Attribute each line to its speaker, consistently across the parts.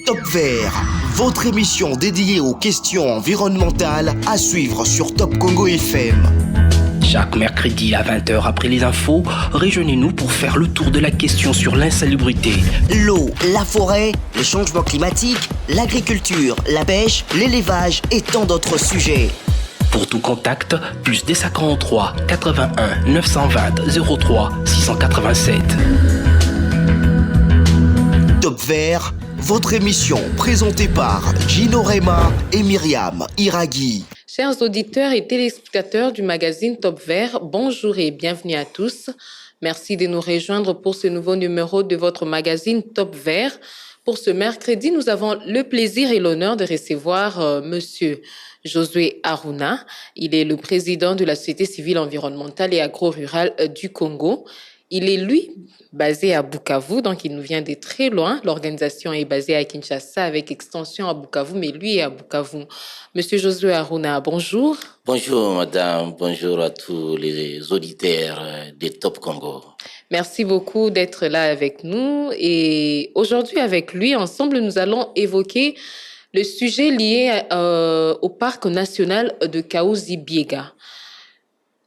Speaker 1: Top Vert, votre émission dédiée aux questions environnementales à suivre sur Top Congo FM.
Speaker 2: Chaque mercredi à 20h après les infos, rejoignez-nous pour faire le tour de la question sur l'insalubrité.
Speaker 1: L'eau, la forêt, le changement climatique, l'agriculture, la pêche, l'élevage et tant d'autres sujets.
Speaker 2: Pour tout contact, plus des 43 81 920 03 687.
Speaker 1: Top Vert, votre émission présentée par Gino Rema et Myriam Iraghi.
Speaker 3: Chers auditeurs et téléspectateurs du magazine Top Vert, bonjour et bienvenue à tous. Merci de nous rejoindre pour ce nouveau numéro de votre magazine Top Vert. Pour ce mercredi, nous avons le plaisir et l'honneur de recevoir Monsieur Josué Aruna. Il est le président de la Société civile environnementale et agro-rurale du Congo. Il est, lui, basé à Bukavu, donc il nous vient de très loin. L'organisation est basée à Kinshasa avec extension à Bukavu, mais lui est à Bukavu. Monsieur Josué Aruna, bonjour.
Speaker 4: Bonjour madame, bonjour à tous les auditeurs de Top Congo.
Speaker 3: Merci beaucoup d'être là avec nous. Et aujourd'hui, avec lui, ensemble, nous allons évoquer le sujet lié au parc national de Kahuzi-Biega.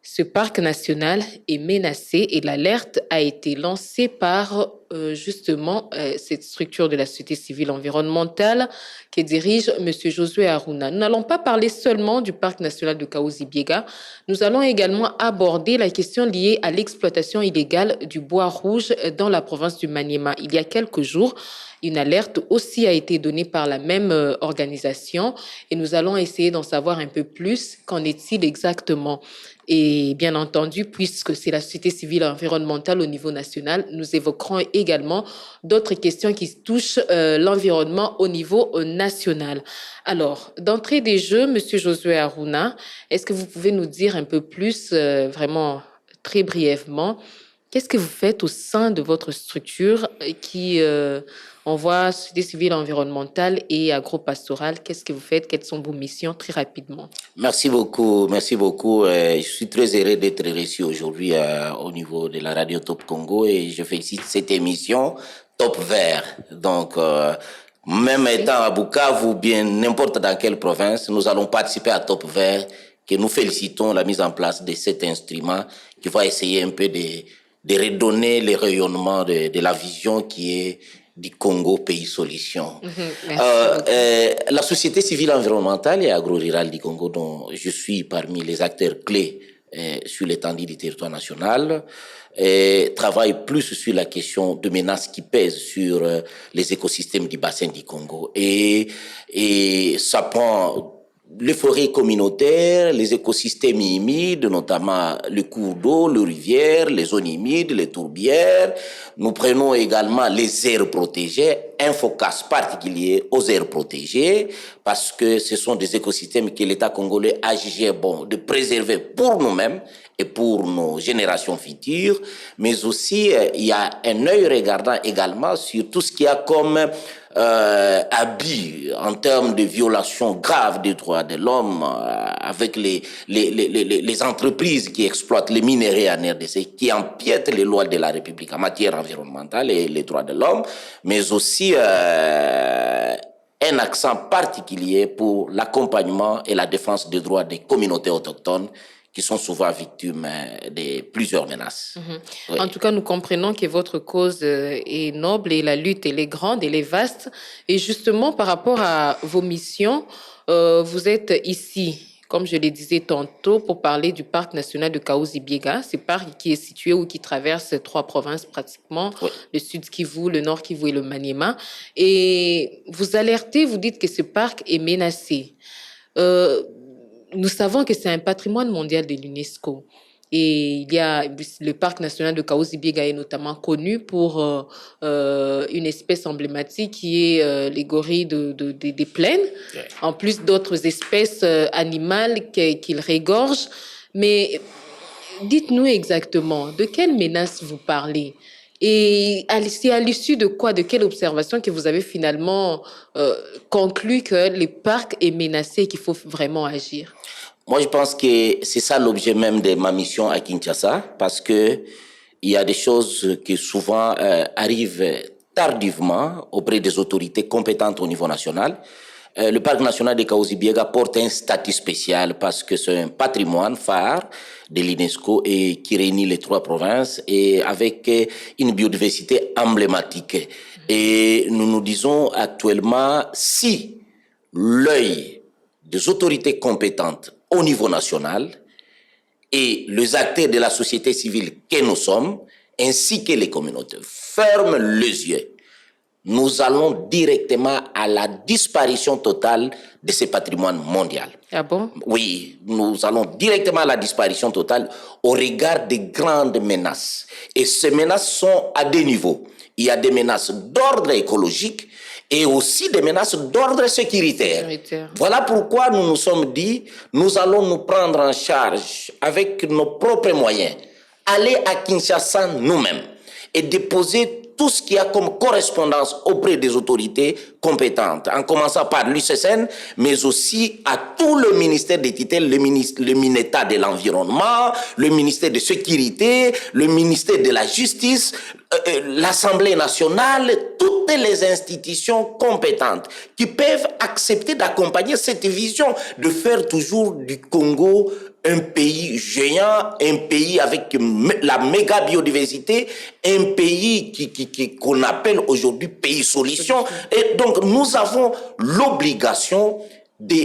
Speaker 3: Ce parc national est menacé et l'alerte a été lancée par justement cette structure de la société civile environnementale que dirige M. Josué Aruna. Nous n'allons pas parler seulement du parc national de Kahuzi-Biega. Nous allons également aborder la question liée à l'exploitation illégale du bois rouge dans la province du Maniema. Il y a quelques jours, une alerte aussi a été donnée par la même organisation et nous allons essayer d'en savoir un peu plus. Qu'en est-il exactement? Et bien entendu, puisque c'est la société civile environnementale au niveau national, nous évoquerons également d'autres questions qui touchent l'environnement au niveau national. Alors, d'entrée des jeux, Monsieur Josué Aruna, est-ce que vous pouvez nous dire un peu plus, vraiment très brièvement, qu'est-ce que vous faites au sein de votre structure qui envoie société civile environnementale et agro-pastorale? Qu'est-ce que vous faites? Quelles sont vos missions très rapidement?
Speaker 4: Merci beaucoup, merci beaucoup. Je suis très heureux d'être reçu aujourd'hui au niveau de la radio Top Congo et je félicite cette émission Top Vert. Donc, même étant à Bukavu ou bien n'importe dans quelle province, nous allons participer à Top Vert, que nous félicitons la mise en place de cet instrument qui va essayer un peu de redonner le rayonnement de la vision qui est du Congo Pays Solution. La société civile environnementale et agro-rurale du Congo, dont je suis parmi les acteurs clés sur l'étendue du territoire national, travaille plus sur la question de menaces qui pèsent sur les écosystèmes du bassin du Congo. Et ça prend les forêts communautaires, les écosystèmes humides, notamment les cours d'eau, les rivières, les zones humides, les tourbières. Nous prenons également les aires protégées, un focus particulier aux aires protégées, parce que ce sont des écosystèmes que l'État congolais a jugé bon de préserver pour nous-mêmes et pour nos générations futures, mais aussi il y a un œil regardant également sur tout ce qu'il y a comme abus en termes de violations graves des droits de l'homme avec les entreprises qui exploitent les minerais en RDC, qui empiètent les lois de la République en matière environnementale et les droits de l'homme, mais aussi un accent particulier pour l'accompagnement et la défense des droits des communautés autochtones qui sont souvent victimes de plusieurs menaces.
Speaker 3: Oui. En tout cas, nous comprenons que votre cause est noble et la lutte, elle est grande, elle est vaste. Et justement, par rapport à vos missions, vous êtes ici, comme je le disais tantôt, pour parler du parc national de Kahuzi-Biega. Ce parc qui est situé ou qui traverse 3 provinces pratiquement, oui. Le sud Kivu, le nord Kivu et le Maniema. Et vous alertez, vous dites que ce parc est menacé. Nous savons que c'est un patrimoine mondial de l'UNESCO. Et il y a le parc national de Kahuzi-Biega est notamment connu pour une espèce emblématique qui est les gorilles des plaines, en plus d'autres espèces animales qu'il regorge. Mais dites-nous exactement, de quelle menace vous parlez? Et c'est à l'issue de quoi, de quelle observation que vous avez finalement conclu que le parc est menacé et qu'il faut vraiment agir?
Speaker 4: Moi, je pense que c'est ça l'objet même de ma mission à Kinshasa, parce que il y a des choses qui souvent arrivent tardivement auprès des autorités compétentes au niveau national. Le parc national de Kahuzi-Biega porte un statut spécial parce que c'est un patrimoine phare de l'UNESCO et qui réunit les 3 provinces et avec une biodiversité emblématique. Et nous nous disons actuellement, si l'œil des autorités compétentes au niveau national et les acteurs de la société civile que nous sommes, ainsi que les communautés, ferment les yeux, nous allons directement à la disparition totale de ce patrimoine mondial.
Speaker 3: Ah bon?
Speaker 4: Oui, nous allons directement à la disparition totale au regard des grandes menaces. Et ces menaces sont à 2 niveaux. Il y a des menaces d'ordre écologique et aussi des menaces d'ordre sécuritaire. Voilà pourquoi nous nous sommes dit, nous allons nous prendre en charge avec nos propres moyens, aller à Kinshasa nous-mêmes et déposer tout ce qu'il y a comme correspondance auprès des autorités compétentes, en commençant par l'UCSN, mais aussi à tout le ministère des tutelles, le MINETA de l'Environnement, le ministère de Sécurité, le ministère de la Justice, l'Assemblée nationale, toutes les institutions compétentes qui peuvent accepter d'accompagner cette vision de faire toujours du Congo un pays géant, un pays avec la méga biodiversité, un pays qu'on appelle aujourd'hui pays solution. Et donc, nous avons l'obligation de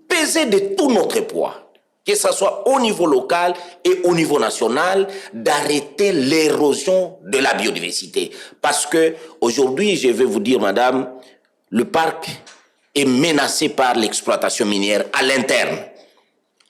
Speaker 4: peser de tout notre poids, que ce soit au niveau local et au niveau national, d'arrêter l'érosion de la biodiversité. Parce que aujourd'hui, je vais vous dire, madame, le parc est menacé par l'exploitation minière à l'interne.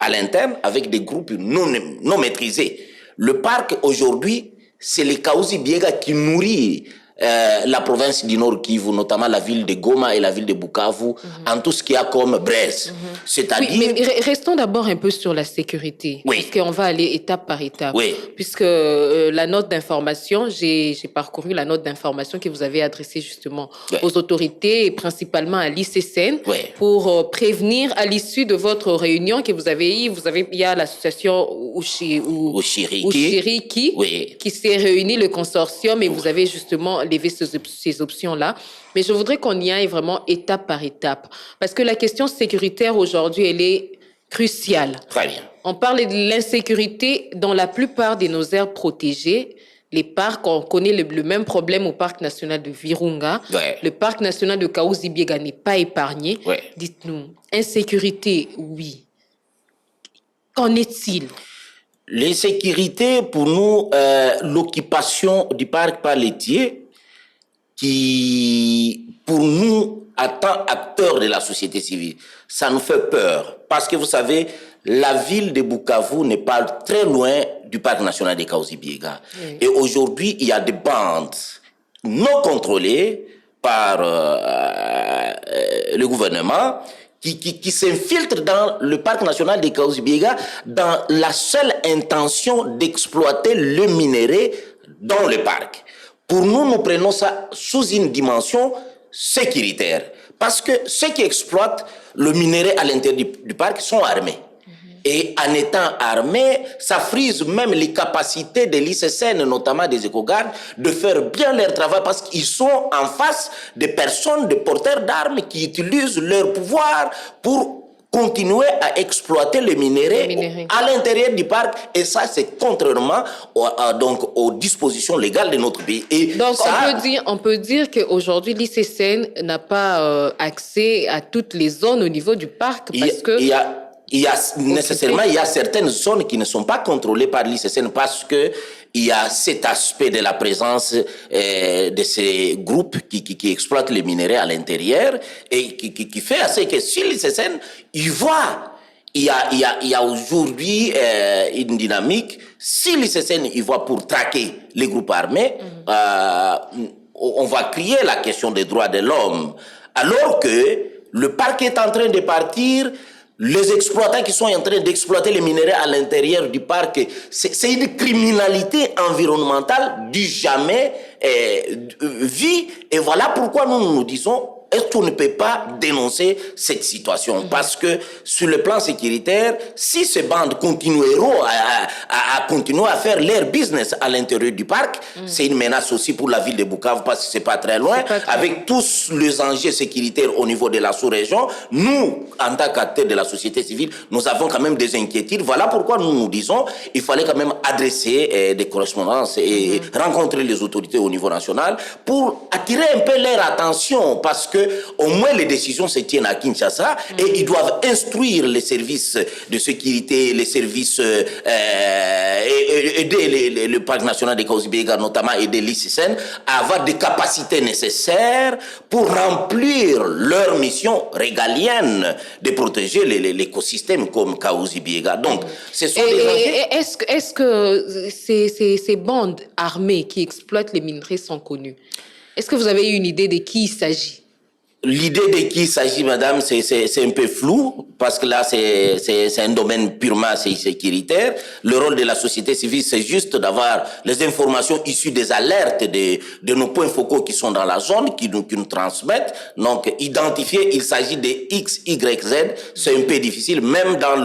Speaker 4: À l'interne, avec des groupes non maîtrisés. Le parc, aujourd'hui, c'est les Kahuzi-Biega qui nourrit la province du Nord Kivu, notamment la ville de Goma et la ville de Bukavu, en tout ce qu'il y a comme Brest. C'est-à-dire...
Speaker 3: Oui, mais restons d'abord un peu sur la sécurité,
Speaker 4: oui,
Speaker 3: parce qu'on va aller étape par étape.
Speaker 4: Oui.
Speaker 3: Puisque la note d'information, j'ai parcouru la note d'information que vous avez adressée justement aux autorités, et principalement à l'ICSN, pour prévenir à l'issue de votre réunion que vous avez eue, il y a l'association Ushiriki qui s'est réunie, le consortium, et vous avez justement levé ces options-là. Mais je voudrais qu'on y aille vraiment étape par étape. Parce que la question sécuritaire aujourd'hui, elle est cruciale.
Speaker 4: Très bien.
Speaker 3: On parle de l'insécurité dans la plupart de nos aires protégées. Les parcs, on connaît le même problème au parc national de Virunga. Le parc national de Kahuzi-Biega n'est pas épargné. Dites-nous, insécurité, oui. Qu'en est-il?
Speaker 4: L'insécurité, pour nous, l'occupation du parc par laitier, qui, pour nous, en tant qu'acteurs de la société civile, ça nous fait peur. Parce que vous savez, la ville de Bukavu n'est pas très loin du parc national de Kahuzi-Biega. Et aujourd'hui, il y a des bandes non contrôlées par le gouvernement qui s'infiltrent dans le parc national de Kahuzi-Biega dans la seule intention d'exploiter le minerai dans le parc. Pour nous, nous prenons ça sous une dimension sécuritaire. Parce que ceux qui exploitent le minerai à l'intérieur du parc sont armés. Et en étant armés, ça frise même les capacités de l'ICSN, notamment des écogardes, de faire bien leur travail parce qu'ils sont en face des personnes, des porteurs d'armes qui utilisent leur pouvoir pour continuer à exploiter le minerai à l'intérieur du parc. Et ça, c'est contrairement aux dispositions légales de notre pays. Et
Speaker 3: donc,
Speaker 4: ça,
Speaker 3: on peut dire qu'aujourd'hui, l'ICSN n'a pas accès à toutes les zones au niveau du parc parce que...
Speaker 4: Il y a certaines zones qui ne sont pas contrôlées par l'ICSN parce que il y a cet aspect de la présence de ces groupes qui exploitent les minéraux à l'intérieur et qui fait assez que si l'ICSN il voit il y a aujourd'hui une dynamique. Si l'ICSN il voit pour traquer les groupes armés, on va crier la question des droits de l'homme, alors que le parc est en train de partir. Les exploitants qui sont en train d'exploiter les minéraux à l'intérieur du parc, c'est une criminalité environnementale du jamais vue. Et voilà pourquoi nous disons, est-ce qu'on ne peut pas dénoncer cette situation? Parce que sur le plan sécuritaire, si ces bandes continueront à continuer à faire leur business à l'intérieur du parc, c'est une menace aussi pour la ville de Bukavu parce que c'est pas très loin. Avec tous les enjeux sécuritaires au niveau de la sous-région, nous, en tant qu'acteurs de la société civile, nous avons quand même des inquiétudes. Voilà pourquoi nous disons il fallait quand même adresser des correspondances et rencontrer les autorités au niveau national pour attirer un peu leur attention parce que au moins les décisions se tiennent à Kinshasa et ils doivent instruire les services de sécurité, les services aider le parc national de Kahuzi-Biega, notamment aider l'ICCN à avoir des capacités nécessaires pour remplir leur mission régalienne de protéger l'écosystème comme Kahuzi-Biega. Donc, ce sont
Speaker 3: est-ce que ces bandes armées qui exploitent les minerais sont connues? Est-ce que vous avez une idée de qui il s'agit?
Speaker 4: L'idée de qui il s'agit, madame, c'est un peu flou, parce que là, c'est un domaine purement sécuritaire. Le rôle de la société civile, c'est juste d'avoir les informations issues des alertes de nos points focaux qui sont dans la zone, qui nous transmettent. Donc, identifier, il s'agit de X, Y, Z, c'est un peu difficile, même dans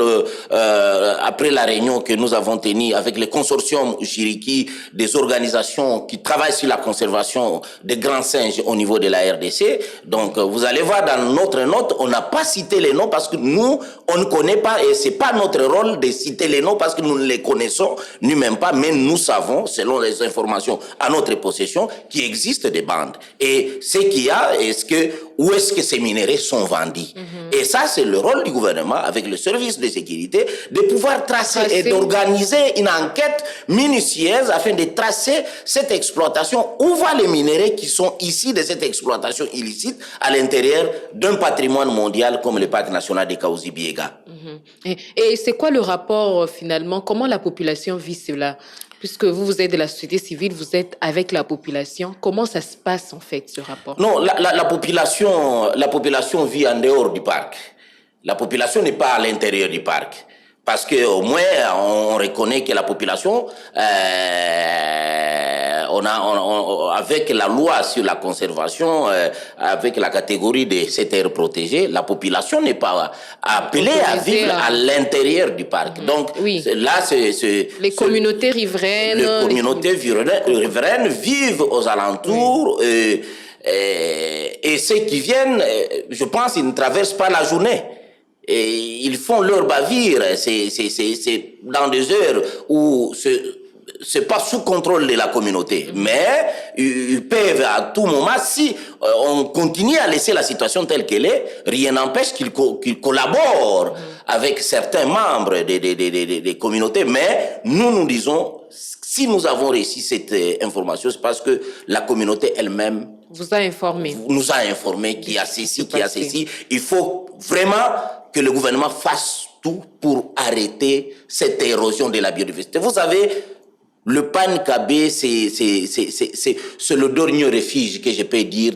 Speaker 4: après la réunion que nous avons tenue avec le consortium Chiriki, des organisations qui travaillent sur la conservation des grands singes au niveau de la RDC. Donc, vous allez voir dans notre note, on n'a pas cité les noms parce que nous, on ne connaît pas et c'est pas notre rôle de citer les noms parce que nous ne les connaissons nous-mêmes pas, mais nous savons, selon les informations à notre possession, qu'il existe des bandes. Et ce qu'il y a, où est-ce que ces minéraux sont vendus? Et ça, c'est le rôle du gouvernement avec le service de sécurité de pouvoir tracer et d'organiser une enquête minutieuse afin de tracer cette exploitation. Où vont les minéraux qui sont ici de cette exploitation illicite à l'intérieur d'un patrimoine mondial comme le parc national de Kahuzi-Biega.
Speaker 3: Et c'est quoi le rapport finalement? Comment la population vit cela? Puisque vous êtes de la société civile, vous êtes avec la population. Comment ça se passe en fait ce rapport?
Speaker 4: Non, la population vit en dehors du parc. La population n'est pas à l'intérieur du parc. Parce qu'au moins, on reconnaît que la population, avec la loi sur la conservation, avec la catégorie de cette aire protégée, la population n'est pas appelée à vivre à l'intérieur du parc. Donc, là,
Speaker 3: les communautés riveraines.
Speaker 4: Les communautés riveraines vivent aux alentours et ceux qui viennent, je pense, ils ne traversent pas la journée. Et ils font leur bavure, c'est dans des heures où c'est pas sous contrôle de la communauté, mais ils peuvent à tout moment, si on continue à laisser la situation telle qu'elle est, rien n'empêche qu'ils collaborent avec certains membres des communautés, mais nous disons, si nous avons réussi cette information, c'est parce que la communauté elle-même
Speaker 3: nous a informé
Speaker 4: qu'il y a ceci, qu'il y a ceci. Il faut vraiment que le gouvernement fasse tout pour arrêter cette érosion de la biodiversité. Vous savez, le Pan-Kabé, c'est le dernier refuge que je peux dire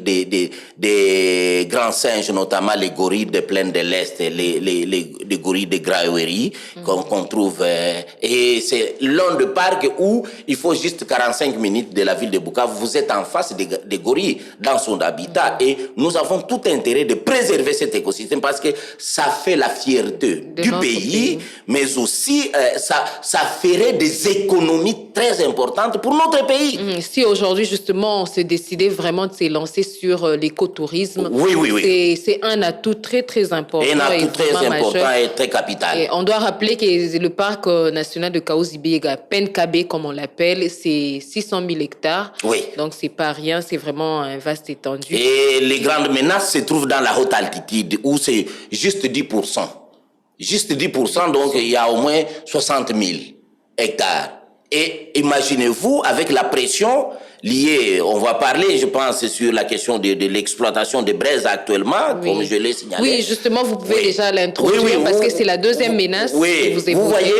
Speaker 4: des grands singes, notamment les gorilles des plaines de l'Est, les gorilles de Graouéry qu'on trouve. Et c'est l'un des parcs où il faut juste 45 minutes de la ville de Bukavu. Vous êtes en face des gorilles dans son habitat et nous avons tout intérêt de préserver cet écosystème parce que ça fait la fierté du pays, mais aussi ça ferait des économies très importante pour notre pays.
Speaker 3: Si aujourd'hui, justement, on se décidait vraiment de se lancer sur l'écotourisme, c'est un atout très, très important.
Speaker 4: Un atout très important et très capital.
Speaker 3: Et on doit rappeler que le parc national de Kahuzi-Biega, Pan-Kabé, comme on l'appelle, c'est 600 000 hectares.
Speaker 4: Oui.
Speaker 3: Donc, c'est pas rien, c'est vraiment un vaste étendu.
Speaker 4: Et les grandes menaces se trouvent dans la haute altitude, où c'est juste 10%. Juste 10%, donc il y a au moins 60 000 hectares. Et imaginez-vous, avec la pression liée, on va parler, je pense, sur la question de l'exploitation des braises actuellement, comme je l'ai signalé.
Speaker 3: Oui, justement, vous pouvez déjà l'introduire parce que c'est la deuxième menace que vous évoquez.
Speaker 4: Vous voyez,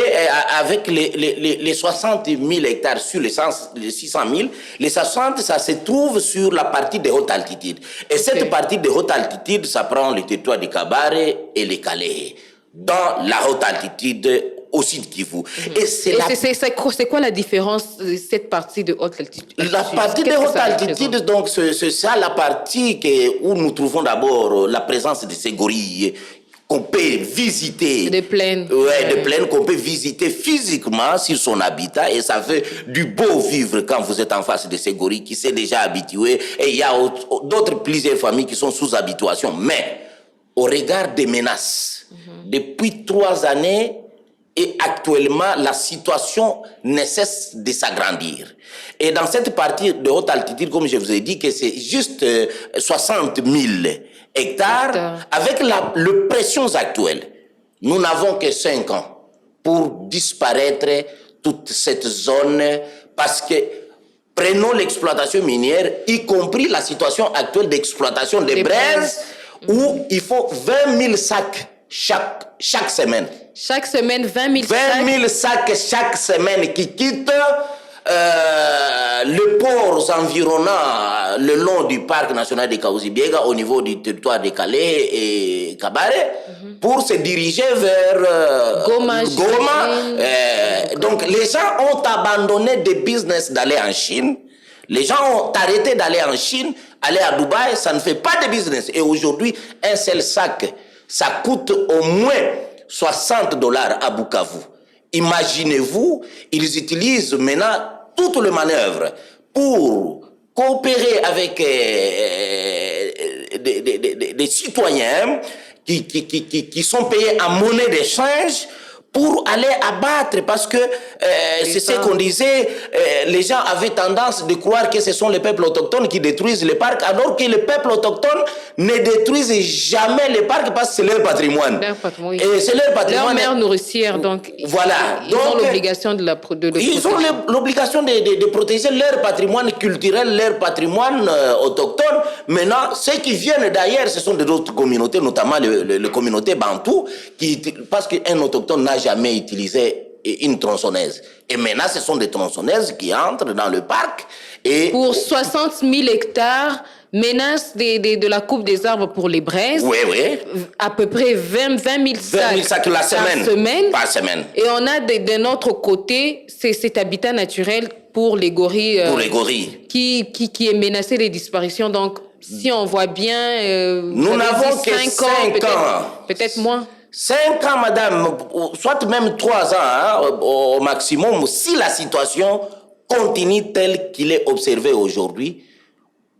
Speaker 4: avec les 60 000 hectares sur les 600 000, les 60, ça se trouve sur la partie de haute altitude. Et cette partie de haute altitude, ça prend le territoire de Kabare et les Calais. Dans la haute altitude, au Sud Kivu. Et
Speaker 3: c'est quoi la différence de cette partie de haute altitude?
Speaker 4: La partie de haute altitude, donc, c'est ça la partie où nous trouvons d'abord la présence de ces gorilles qu'on peut visiter.
Speaker 3: De plaine.
Speaker 4: Ouais, de plaine qu'on peut visiter physiquement sur son habitat, et ça fait du beau vivre quand vous êtes en face de ces gorilles qui s'est déjà habitué, et il y a plusieurs familles qui sont sous habituation. Mais au regard des menaces, depuis 3 années, et actuellement, la situation ne cesse de s'agrandir. Et dans cette partie de haute altitude, comme je vous ai dit, que c'est juste 60 000 hectares, avec les pressions actuelles, nous n'avons que 5 ans pour disparaître toute cette zone, parce que prenons l'exploitation minière, y compris la situation actuelle d'exploitation des braises, où il faut 20 000 sacs chaque semaine.
Speaker 3: Chaque semaine, 20 000 sacs.
Speaker 4: 20 000 sacs chaque semaine qui quittent les ports environnants le long du parc national de Kahuzi-Biega, au niveau du territoire de Calais et Kabare, pour se diriger vers Goma. Donc les gens ont abandonné des business d'aller en Chine. Les gens ont arrêté d'aller en Chine, aller à Dubaï, ça ne fait pas de business. Et aujourd'hui, un seul sac, ça coûte au moins $60 à Bukavu. Imaginez-vous, ils utilisent maintenant toutes les manœuvres pour coopérer avec des citoyens qui sont payés en monnaie d'échange pour aller abattre, parce que c'est ce qu'on disait, les gens avaient tendance de croire que ce sont les peuples autochtones qui détruisent les parcs, alors que les peuples autochtones ne détruisent jamais les parcs parce que c'est leur patrimoine.
Speaker 3: Et c'est leur patrimoine. Leur mère nourricière, donc
Speaker 4: voilà.
Speaker 3: Ils ont l'obligation de le protéger.
Speaker 4: Ils ont l'obligation de protéger leur patrimoine culturel, leur patrimoine autochtone. Maintenant, ceux qui viennent d'ailleurs, ce sont d'autres communautés, notamment les communautés bantoues, parce qu'un autochtone n'a jamais utilisé une tronçonneuse. Et maintenant, ce sont des tronçonneuses qui entrent dans le parc. Et
Speaker 3: pour 60 000 hectares, menace de la coupe des arbres pour les braises.
Speaker 4: Oui.
Speaker 3: À peu près 20 000 sacs
Speaker 4: la semaine. Par semaine.
Speaker 3: Et on a d'un autre côté cet habitat naturel pour les gorilles. Qui est menacé de disparition. Donc, si on voit bien...
Speaker 4: nous n'avons que 5 ans.
Speaker 3: Peut-être moins.
Speaker 4: 5 ans, madame, soit même 3 ans au maximum, si la situation continue telle qu'il est observé aujourd'hui.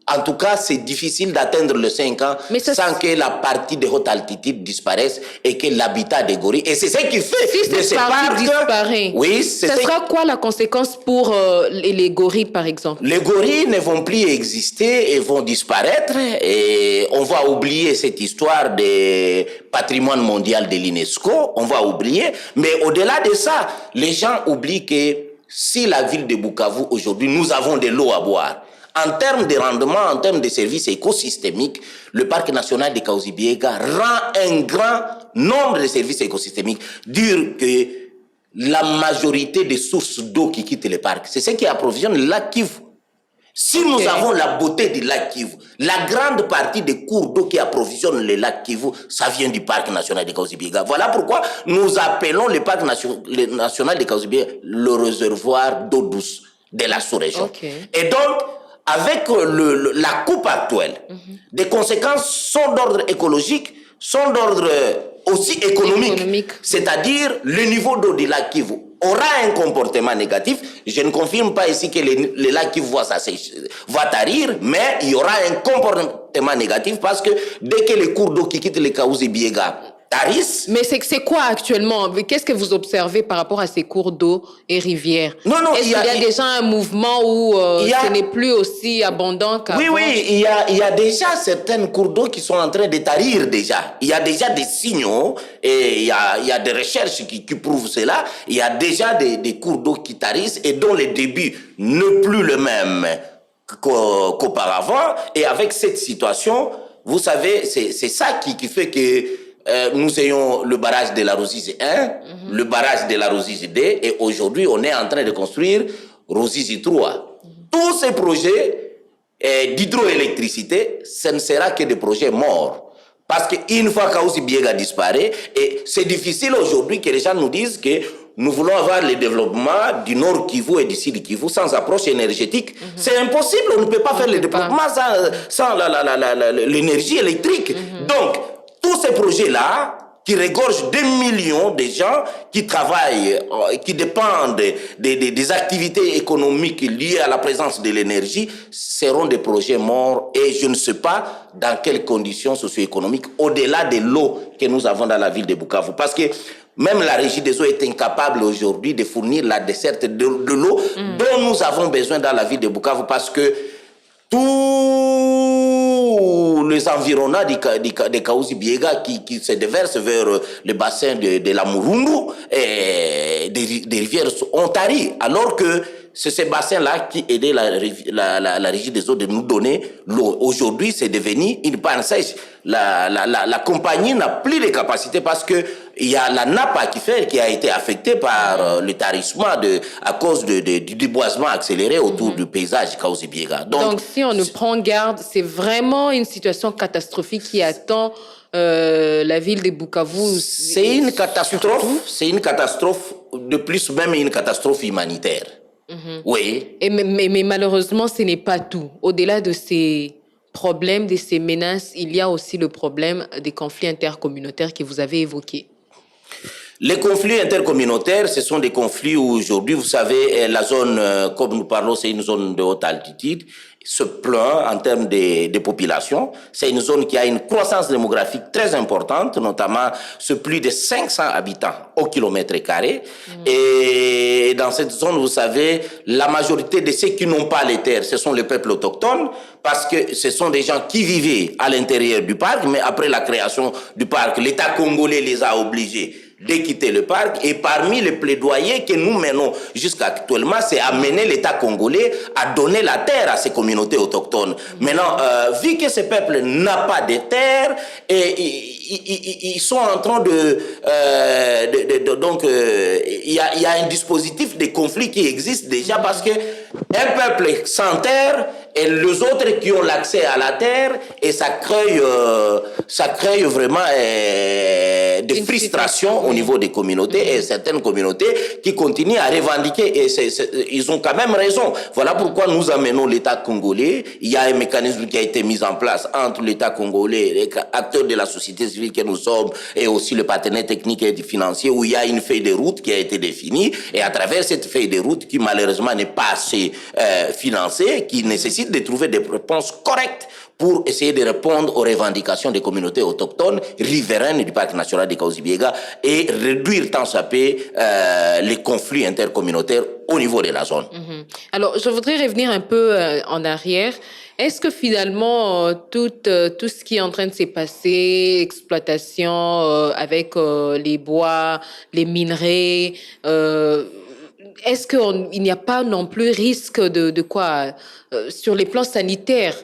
Speaker 4: En tout cas, c'est difficile d'atteindre les 5 ans sans que la partie de haute altitude disparaisse et que l'habitat des gorilles. Et c'est ce qui fait
Speaker 3: si
Speaker 4: de ces parcs
Speaker 3: disparaît.
Speaker 4: Oui,
Speaker 3: ça sera quoi la conséquence pour les gorilles, par exemple?
Speaker 4: Les gorilles ne vont plus exister et vont disparaître. Et on va oublier cette histoire de patrimoine mondial de l'UNESCO. On va oublier. Mais au-delà de ça, les gens oublient que si la ville de Bukavu, aujourd'hui, nous avons de l'eau à boire. En termes de rendement, en termes de services écosystémiques, le parc national de Kahuzi-Biega rend un grand nombre de services écosystémiques. Dire que la majorité des sources d'eau qui quittent le parc, c'est ce qui approvisionne le lac Kivu. Si nous avons la beauté du lac Kivu, la grande partie des cours d'eau qui approvisionnent le lac Kivu, ça vient du parc national de Kahuzi-Biega. Voilà pourquoi nous appelons le parc national de Kahuzi-Biega le réservoir d'eau douce de la sous-région. Et donc, avec la coupe actuelle, des conséquences sont d'ordre écologique, sont d'ordre aussi économique. C'est-à-dire, le niveau d'eau du lac Kivu aura un comportement négatif. Je ne confirme pas ici que le lac Kivu va tarir, mais il y aura un comportement négatif parce que dès que les cours d'eau qui quittent le Kahuzi-Biega tarissent...
Speaker 3: Mais c'est quoi actuellement? Qu'est-ce que vous observez par rapport à ces cours d'eau et rivières? Est-ce qu'il y a déjà un mouvement où ce n'est plus aussi abondant qu'avant?
Speaker 4: Oui, il y a déjà certains cours d'eau qui sont en train de tarir déjà. Il y a déjà des signaux et il y a des recherches qui prouvent cela. Il y a déjà des cours d'eau qui tarissent et dont le début n'est plus le même qu'auparavant. Et avec cette situation, vous savez, c'est ça qui fait que nous ayons le barrage de la Ruzizi 1, le barrage de la Ruzizi 2, et aujourd'hui, on est en train de construire Ruzizi 3. Tous ces projets d'hydroélectricité, ce ne sera que des projets morts. Parce qu'une fois Kahuzi-Biega disparaît, et c'est difficile aujourd'hui que les gens nous disent que nous voulons avoir le développement du Nord Kivu et du Sud Kivu sans approche énergétique. C'est impossible, on ne peut pas faire le développement sans l'énergie électrique. Donc, tous ces projets-là, qui regorgent des millions de gens qui travaillent, qui dépendent des activités économiques liées à la présence de l'énergie, seront des projets morts et je ne sais pas dans quelles conditions socio-économiques, au-delà de l'eau que nous avons dans la ville de Bukavu. Parce que même la Régie des eaux est incapable aujourd'hui de fournir la desserte de l'eau dont nous avons besoin dans la ville de Bukavu parce que tous les environnants de Kahuzi-Biega qui se déversent vers le bassin de la Murundu et des rivières ont tari, alors que c'est ces bassins-là qui aidaient la Régie des eaux de nous donner l'eau. Aujourd'hui, c'est devenu une panne sèche. La compagnie n'a plus les capacités parce que il y a la nappe aquifère qui a été affectée par le tarissement à cause du déboisement accéléré autour du paysage Kahuzi-Biega.
Speaker 3: Donc, si on ne prend garde, c'est vraiment une situation catastrophique qui attend la ville de Bukavu.
Speaker 4: C'est une catastrophe. C'est une catastrophe, de plus même une catastrophe humanitaire. Oui.
Speaker 3: Mais malheureusement, ce n'est pas tout. Au-delà de ces problèmes, de ces menaces, il y a aussi le problème des conflits intercommunautaires que vous avez évoqués.
Speaker 4: Les conflits intercommunautaires, ce sont des conflits où aujourd'hui, vous savez, la zone, comme nous parlons, c'est une zone de haute altitude, se plaint en termes de population. C'est une zone qui a une croissance démographique très importante, notamment sur plus de 500 habitants au kilomètre carré. Et dans cette zone, vous savez, la majorité de ceux qui n'ont pas les terres, ce sont les peuples autochtones, parce que ce sont des gens qui vivaient à l'intérieur du parc, mais après la création du parc, l'État congolais les a obligés de quitter le parc. Et parmi les plaidoyers que nous menons jusqu'à actuellement, c'est amener l'État congolais à donner la terre à ces communautés autochtones. Maintenant, vu que ces peuples n'ont pas de terre, et ils sont en train donc, il y a un dispositif de conflit qui existe déjà parce que un peuple sans terre et les autres qui ont l'accès à la terre, et ça crée vraiment des frustrations au niveau des communautés et certaines communautés qui continuent à revendiquer, et ils ont quand même raison. Voilà pourquoi nous amenons l'État congolais. Il y a un mécanisme qui a été mis en place entre l'État congolais, les acteurs de la société civile que nous sommes, et aussi le partenaire technique et financier, où il y a une feuille de route qui a été définie, et à travers cette feuille de route qui malheureusement n'est pas assez financée, qui nécessite de trouver des réponses correctes pour essayer de répondre aux revendications des communautés autochtones riveraines du parc national de Kahuzi-Biega et réduire tant soit peu les conflits intercommunautaires au niveau de la zone.
Speaker 3: Alors, je voudrais revenir un peu en arrière. Est-ce que finalement, tout ce qui est en train de se passer, exploitation avec les bois, les minerais, est-ce qu'il n'y a pas non plus risque de quoi sur les plans sanitaires,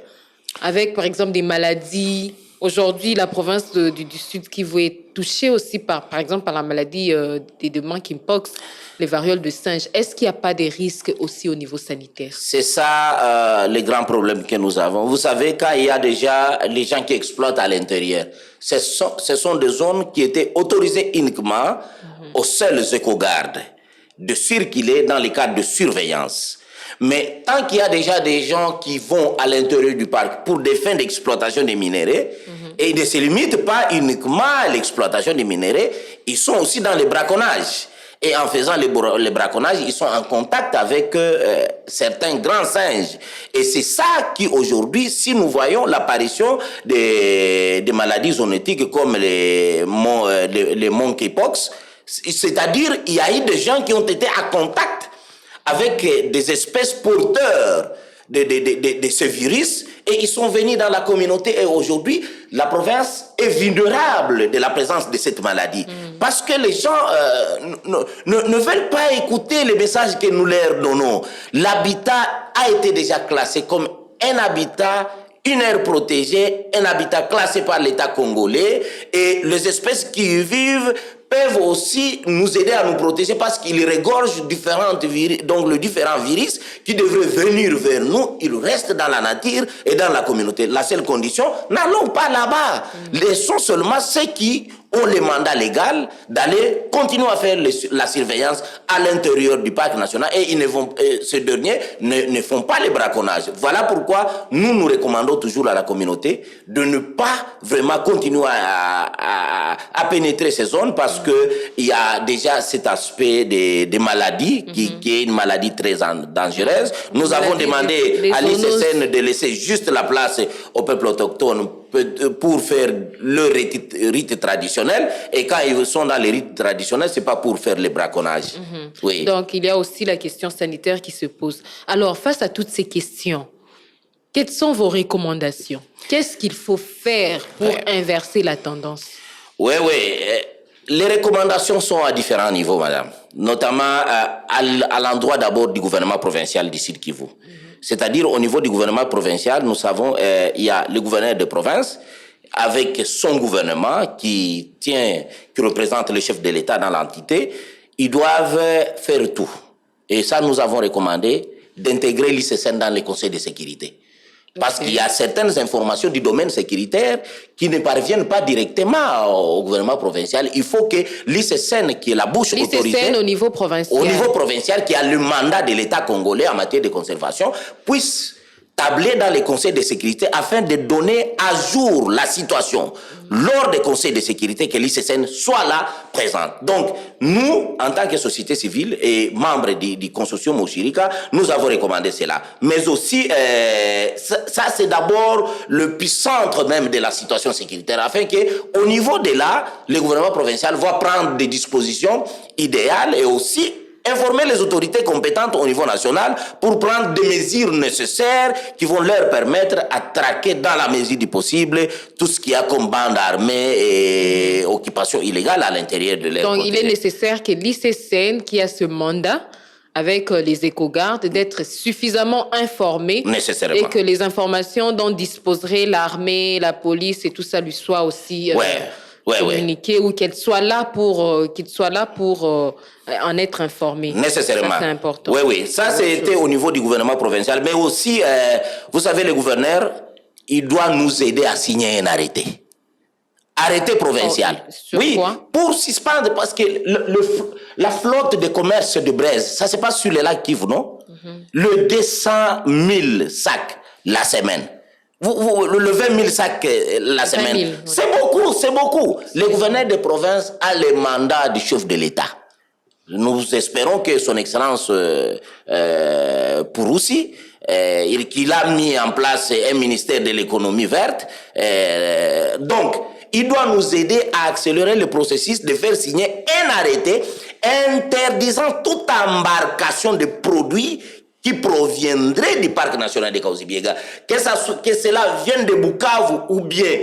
Speaker 3: avec par exemple des maladies? Aujourd'hui, la province du Sud Kivu est touchée aussi par exemple par la maladie des monkeypox, les varioles de singe. Est-ce qu'il n'y a pas des risques aussi au niveau sanitaire?
Speaker 4: C'est ça le grand problème que nous avons. Vous savez, quand il y a déjà les gens qui exploitent à l'intérieur, ce sont des zones qui étaient autorisées uniquement aux seuls éco-gardes de circuler dans les cadres de surveillance. Mais tant qu'il y a déjà des gens qui vont à l'intérieur du parc pour des fins d'exploitation des minéraux, et ils ne se limitent pas uniquement à l'exploitation des minéraux, ils sont aussi dans le braconnage. Et en faisant le braconnage, ils sont en contact avec certains grands singes. Et c'est ça qui, aujourd'hui, si nous voyons l'apparition des maladies zoonotiques comme les monkeypox, c'est-à-dire il y a eu des gens qui ont été en contact avec des espèces porteurs de ce virus, et ils sont venus dans la communauté, et aujourd'hui, la province est vulnérable de la présence de cette maladie. Parce que les gens ne veulent pas écouter les messages que nous leur donnons. L'habitat a été déjà classé comme un habitat, une aire protégée, un habitat classé par l'État congolais, et les espèces qui y vivent peuvent aussi nous aider à nous protéger parce qu'ils regorgent différents virus qui devraient venir vers nous. Ils restent dans la nature et dans la communauté. La seule condition, n'allons pas là-bas. Laissons seulement ceux qui ont le mandat légal d'aller continuer à faire la surveillance à l'intérieur du parc national et ces derniers ne font pas les braconnages. Voilà pourquoi nous recommandons toujours à la communauté de ne pas vraiment continuer à pénétrer ces zones parce que il y a déjà cet aspect des maladies qui est une maladie très dangereuse. Nous avons demandé à l'ICCN de laisser juste la place au peuple autochtone pour faire leur rite traditionnel, et quand ils sont dans les rites traditionnels, c'est pas pour faire les braconnages. Oui.
Speaker 3: Donc il y a aussi la question sanitaire qui se pose. Alors face à toutes ces questions, quelles sont vos recommandations? Qu'est-ce qu'il faut faire pour inverser la tendance?
Speaker 4: Oui. Les recommandations sont à différents niveaux, madame. Notamment à l'endroit d'abord du gouvernement provincial du Sud Kivu. C'est-à-dire au niveau du gouvernement provincial, nous savons, il y a le gouverneur de province avec son gouvernement qui représente le chef de l'État dans l'entité. Ils doivent faire tout. Et ça, nous avons recommandé d'intégrer l'ICCN dans les conseils de sécurité. Parce qu'il y a certaines informations du domaine sécuritaire qui ne parviennent pas directement au gouvernement provincial. Il faut que l'ICCN, qui est la bouche autoritaire...
Speaker 3: L'ICCN au niveau provincial.
Speaker 4: Au niveau provincial, qui a le mandat de l'État congolais en matière de conservation, puisse tabler dans les conseils de sécurité afin de donner à jour la situation lors des conseils de sécurité, que l'ICCN soit là, présente. Donc, nous, en tant que société civile et membres du consortium Oshirika, nous avons recommandé cela. Mais aussi, ça c'est d'abord le centre même de la situation sécuritaire, afin qu'au niveau de là, le gouvernement provincial va prendre des dispositions idéales et aussi informer les autorités compétentes au niveau national pour prendre des mesures nécessaires qui vont leur permettre à traquer dans la mesure du possible tout ce qu'il y a comme bande armée et occupation illégale à l'intérieur de leur
Speaker 3: Donc, il est nécessaire que l'ICCN, qui a ce mandat avec les éco-gardes, d'être suffisamment informé et que les informations dont disposerait l'armée, la police et tout ça lui soient aussi... communiquer ou qu'il soit là pour en être informé.
Speaker 4: Nécessairement.
Speaker 3: Ça, c'est important.
Speaker 4: Oui. Ça, c'était au niveau du gouvernement provincial. Mais aussi, vous savez, le gouverneur, il doit nous aider à signer un arrêté. Arrêté provincial.
Speaker 3: Quoi?
Speaker 4: Pour suspendre, parce que la flotte de commerce de Braise, ça se passe sur le lac Kivu, non? Le 200 000 sacs la semaine. Le 20 000 sacs la semaine, 000, c'est beaucoup. Le gouverneur de province a le mandat du chef de l'État. Nous espérons que son Excellence Pouroussi, qu'il a mis en place un ministère de l'économie verte, donc il doit nous aider à accélérer le processus de faire signer un arrêté interdisant toute embarcation de produits qui proviendrait du parc national de Kahuzi-Biega, que cela vienne de Bukavu ou bien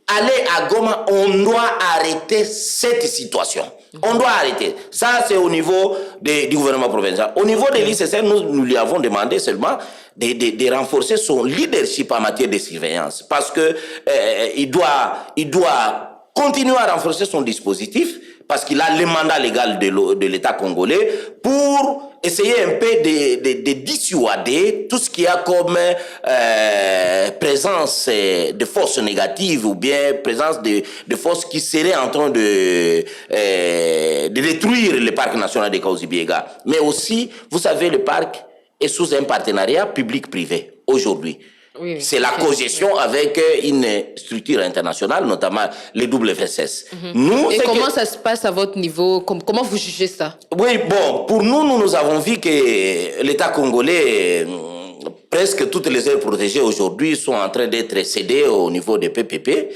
Speaker 4: aller à Goma, on doit arrêter cette situation. On doit arrêter. Ça, c'est au niveau du gouvernement provincial. Au niveau de l'ICCN, nous lui avons demandé seulement de renforcer son leadership en matière de surveillance. Parce que il doit continuer à renforcer son dispositif, parce qu'il a le mandat légal de l'État congolais pour essayer un peu de dissuader tout ce qu'il y a comme présence de forces négatives ou bien présence de forces qui seraient en train de détruire le parc national de Kahuzi-Biega. Mais aussi, vous savez, le parc est sous un partenariat public-privé aujourd'hui. Oui, c'est la cogestion avec une structure internationale, notamment les WSS.
Speaker 3: Et comment ça se passe à votre niveau? Comment vous jugez ça?
Speaker 4: Oui, bon, pour nous avons vu que l'État congolais, presque toutes les aires protégées aujourd'hui sont en train d'être cédées au niveau des PPP,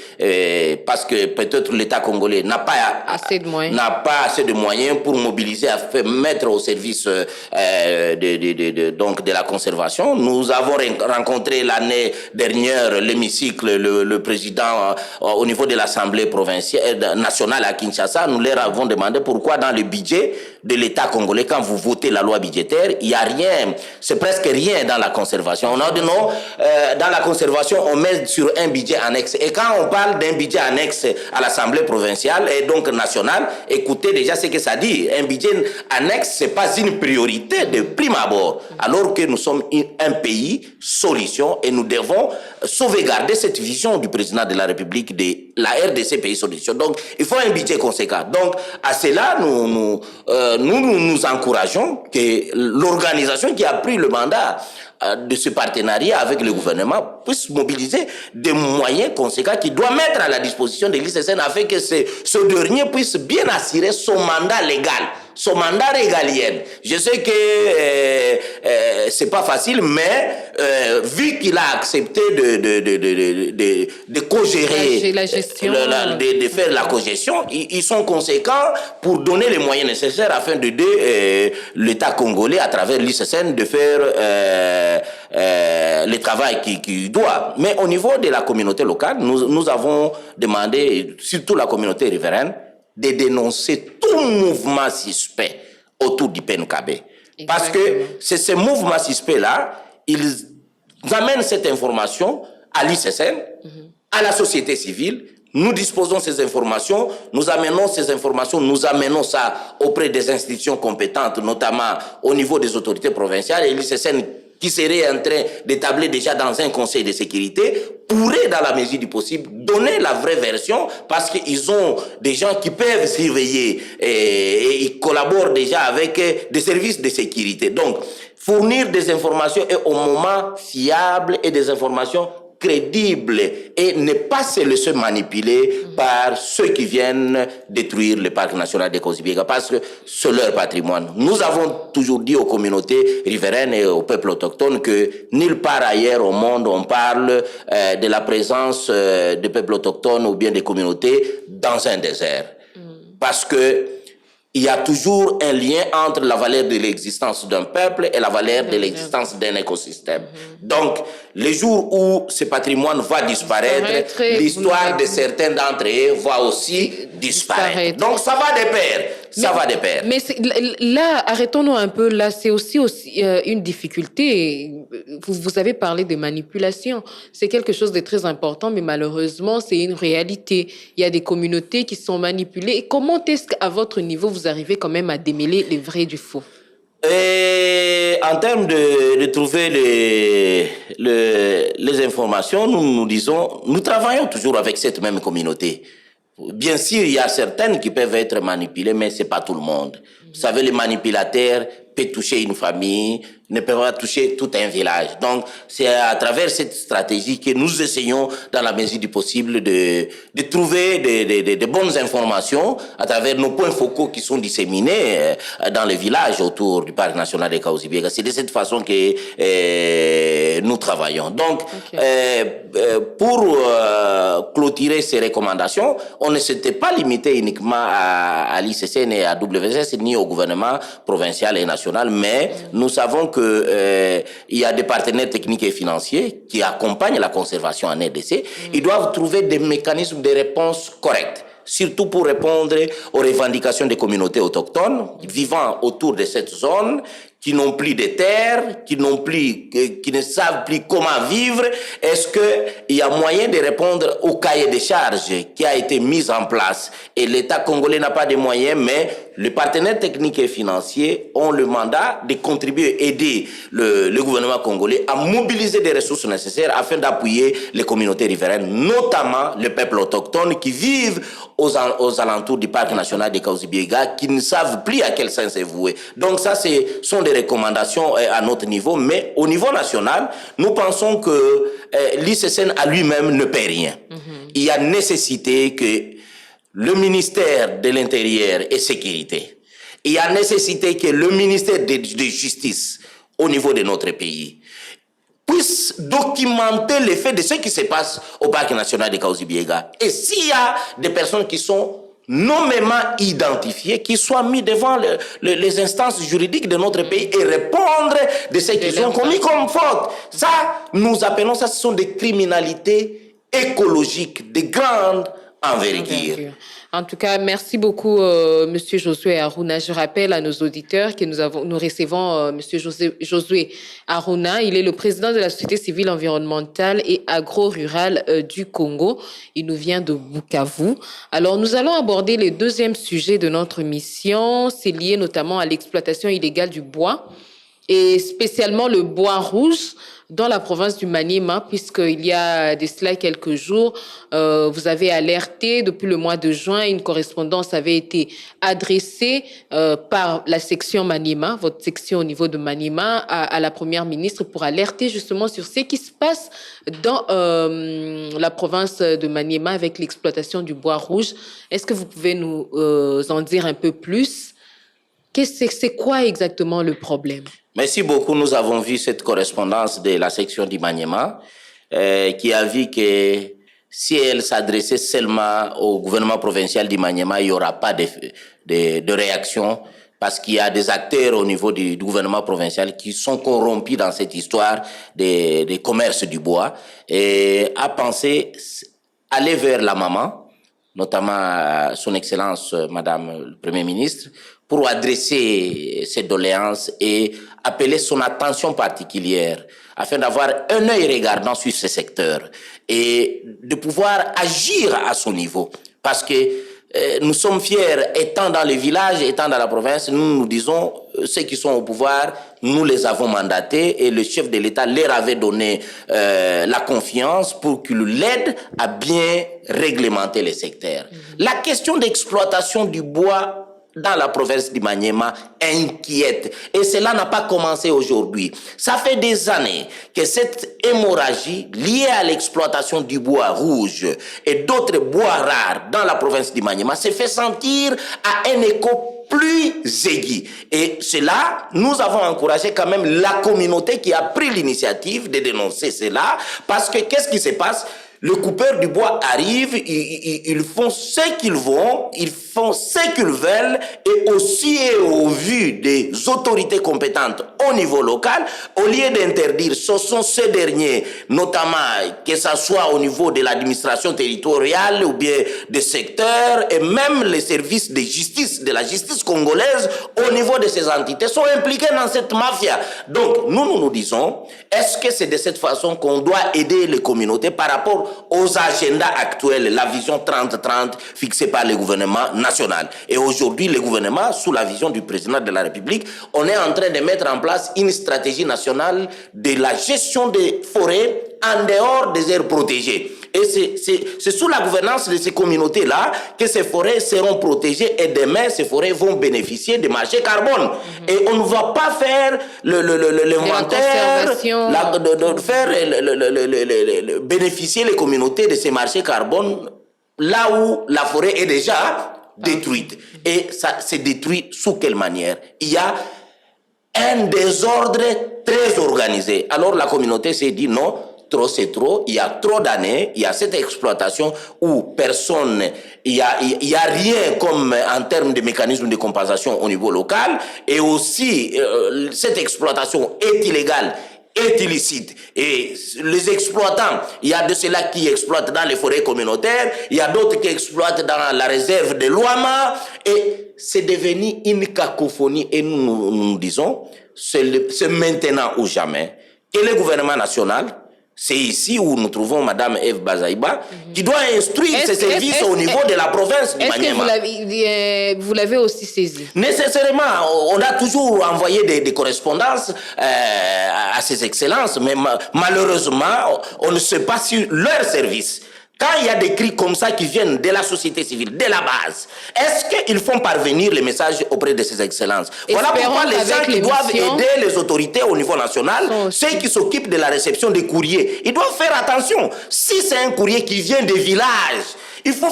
Speaker 4: parce que peut-être l'État congolais n'a pas assez de moyens pour mobiliser, à mettre au service donc de la conservation. Nous avons rencontré l'année dernière l'hémicycle, le président au niveau de l'Assemblée provinciale nationale à Kinshasa. Nous leur avons demandé pourquoi dans le budget de l'État congolais, quand vous votez la loi budgétaire, il n'y a rien, c'est presque rien dans la conservation conservation. On a dit non, dans la conservation, on met sur un budget annexe. Et quand on parle d'un budget annexe à l'Assemblée provinciale et donc nationale, écoutez déjà ce que ça dit. Un budget annexe, c'est pas une priorité de prime abord. Alors que nous sommes un pays solution et nous devons sauvegarder cette vision du président de la République de la RDC pays solution. Donc, il faut un budget conséquent. Donc, à cela, nous encourageons que l'organisation qui a pris le mandat de ce partenariat avec le gouvernement puisse mobiliser des moyens conséquents qu'il doit mettre à la disposition de l'ICSN afin que ce dernier puisse bien assurer son mandat légal, son mandat régalien. Je sais que c'est pas facile, mais vu qu'il a accepté de co-gérer
Speaker 3: la gestion,
Speaker 4: de faire la co-gestion, ils sont conséquents pour donner les moyens nécessaires afin d'aider l'État congolais à travers l'ICSN de faire le travail qu'il doit. Mais au niveau de la communauté locale, nous avons demandé, surtout la communauté riveraine, de dénoncer tout mouvement suspect autour du PNKB. Parce que c'est ces mouvements suspects-là, ils amènent cette information à l'ICSN, à la société civile. Nous disposons de ces informations, nous amenons ces informations, nous amenons ça auprès des institutions compétentes, notamment au niveau des autorités provinciales, et l'ICSN qui serait en train d'établir déjà dans un conseil de sécurité, pourrait, dans la mesure du possible, donner la vraie version, parce qu'ils ont des gens qui peuvent surveiller et ils collaborent déjà avec des services de sécurité. Donc, fournir des informations et au moment fiable et des informations crédible et ne pas se laisser manipuler par ceux qui viennent détruire le parc national de Kahuzi-Biega parce que c'est leur patrimoine. Nous avons toujours dit aux communautés riveraines et aux peuples autochtones que nulle part ailleurs au monde on parle de la présence des peuples autochtones ou bien des communautés dans un désert. Parce que il y a toujours un lien entre la valeur de l'existence d'un peuple et la valeur de l'existence d'un écosystème. Donc, les jours où ce patrimoine va disparaître, l'histoire de certains d'entre eux va aussi disparaître. Donc, ça va de pair. Ça va de pair.
Speaker 3: Mais là, arrêtons-nous un peu. Là, c'est aussi une difficulté. Vous avez parlé de manipulation. C'est quelque chose de très important, mais malheureusement, c'est une réalité. Il y a des communautés qui sont manipulées. Et comment est-ce qu'à votre niveau, vous arrivez quand même à démêler les vrais du faux?
Speaker 4: Et en termes de trouver les informations, nous disons, nous travaillons toujours avec cette même communauté. Bien sûr, il y a certaines qui peuvent être manipulées, mais c'est pas tout le monde. Vous savez, les manipulateurs peuvent toucher une famille, ne peuvent pas toucher tout un village. Donc, c'est à travers cette stratégie que nous essayons, dans la mesure du possible, de trouver de bonnes informations à travers nos points focaux qui sont disséminés dans les villages autour du parc national de Kahuzi-Biega. C'est de cette façon que nous travaillons. Donc, pour clôturer ces recommandations, on ne s'était pas limité uniquement à l'ICSN et à WSS, ni au gouvernement provincial et national, mais nous savons que il y a des partenaires techniques et financiers qui accompagnent la conservation en RDC. Ils doivent trouver des mécanismes de réponse corrects, surtout pour répondre aux revendications des communautés autochtones vivant autour de cette zone, qui n'ont plus de terre, qui ne savent plus comment vivre. Est-ce qu'il y a moyen de répondre au cahier des charges qui a été mis en place? Et l'État congolais n'a pas de moyens, mais les partenaires techniques et financiers ont le mandat de contribuer, aider le gouvernement congolais à mobiliser des ressources nécessaires afin d'appuyer les communautés riveraines, notamment les peuples autochtones qui vivent aux alentours du parc national de Kahuzi-Biega, qui ne savent plus à quel sens c'est voué. Donc ça, sont des recommandations à notre niveau, mais au niveau national, nous pensons que l'ICSN à lui-même ne paie rien. Il y a nécessité que le ministère de l'Intérieur et Sécurité, il y a nécessité que le ministère de Justice au niveau de notre pays puisse documenter les faits de ce qui se passe au parc national de Kahuzi-Biega. Et s'il y a des personnes qui sont nommément identifiés, qui soient mis devant les instances juridiques de notre pays et répondre de ce qu'ils ont commis comme faute. Ça, nous appelons ça, ce sont des criminalités écologiques de grande envergure.
Speaker 3: En tout cas, merci beaucoup, Monsieur Josué Aruna. Je rappelle à nos auditeurs que nous recevons Monsieur Josué Aruna. Il est le président de la Société civile environnementale et agro-rurale du Congo. Il nous vient de Bukavu. Alors, nous allons aborder le deuxième sujet de notre mission. C'est lié notamment à l'exploitation illégale du bois et spécialement le bois rouge dans la province du Maniema, puisqu'il y a de cela quelques jours, vous avez alerté, depuis le mois de juin, une correspondance avait été adressée par la section Maniema, votre section au niveau de Maniema, à la première ministre pour alerter justement sur ce qui se passe dans la province de Maniema avec l'exploitation du bois rouge. Est-ce que vous pouvez nous en dire un peu plus? C'est quoi exactement le problème?
Speaker 4: Merci beaucoup. Nous avons vu cette correspondance de la section du Maniema qui a vu que si elle s'adressait seulement au gouvernement provincial du Maniema, il n'y aura pas de réaction parce qu'il y a des acteurs au niveau du gouvernement provincial qui sont corrompus dans cette histoire des commerces du bois et a pensé aller vers la maman, notamment son Excellence Madame le Premier ministre, pour adresser ses doléances et appeler son attention particulière afin d'avoir un œil regardant sur ce secteur et de pouvoir agir à son niveau. Parce que nous sommes fiers, étant dans les villages, étant dans la province, nous disons, ceux qui sont au pouvoir, nous les avons mandatés et le chef de l'État leur avait donné la confiance pour qu'il l'aide à bien réglementer les secteurs. La question d'exploitation du bois dans la province du Maniema inquiète. Et cela n'a pas commencé aujourd'hui. Ça fait des années que cette hémorragie liée à l'exploitation du bois rouge et d'autres bois rares dans la province du Maniema se fait sentir à un écho plus aigu. Et cela, nous avons encouragé quand même la communauté qui a pris l'initiative de dénoncer cela. Parce que qu'est-ce qui se passe? Le coupeur du bois arrive, ils font ce qu'ils vont, ils font ce qu'ils veulent, et aussi et au vu des autorités compétentes au niveau local, au lieu d'interdire, ce sont ces derniers, notamment que ce soit au niveau de l'administration territoriale ou bien des secteurs, et même les services de justice, de la justice congolaise, au niveau de ces entités, sont impliqués dans cette mafia. Donc, nous disons, est-ce que c'est de cette façon qu'on doit aider les communautés par rapport aux agendas actuels, la vision 30-30 fixée par le gouvernement national. Et aujourd'hui, le gouvernement, sous la vision du président de la République, on est en train de mettre en place une stratégie nationale de la gestion des forêts en dehors des aires protégées. Et c'est sous la gouvernance de ces communautés-là que ces forêts seront protégées et demain, ces forêts vont bénéficier des marchés carbone. Et on ne va pas faire l'inventaire, bénéficier les communautés de ces marchés carbone là où la forêt est déjà détruite. Et ça s'est détruit sous quelle manière? Il y a un désordre très organisé. Alors la communauté s'est dit non, trop c'est trop, il y a trop d'années, il y a cette exploitation où personne, il y a rien comme en termes de mécanisme de compensation au niveau local, et aussi cette exploitation est illégale, est illicite. Et les exploitants, il y a de ceux-là qui exploitent dans les forêts communautaires, il y a d'autres qui exploitent dans la réserve de Luama, et c'est devenu une cacophonie. Et nous disons, c'est maintenant ou jamais que le gouvernement national, c'est ici où nous trouvons Madame Eve Bazaïba, qui doit instruire ses services au niveau de la province du Maniema.
Speaker 3: Est-ce que vous l'avez aussi saisi?
Speaker 4: Nécessairement, on a toujours envoyé des correspondances à ses excellences, mais malheureusement, on ne sait pas sur leur service. Quand il y a des cris comme ça qui viennent de la société civile, de la base, est-ce qu'ils font parvenir les messages auprès de ces excellences? Voilà pourquoi les gens qui doivent aider les autorités au niveau national, ceux qui s'occupent de la réception des courriers, ils doivent faire attention. Si c'est un courrier qui vient des villages, il faut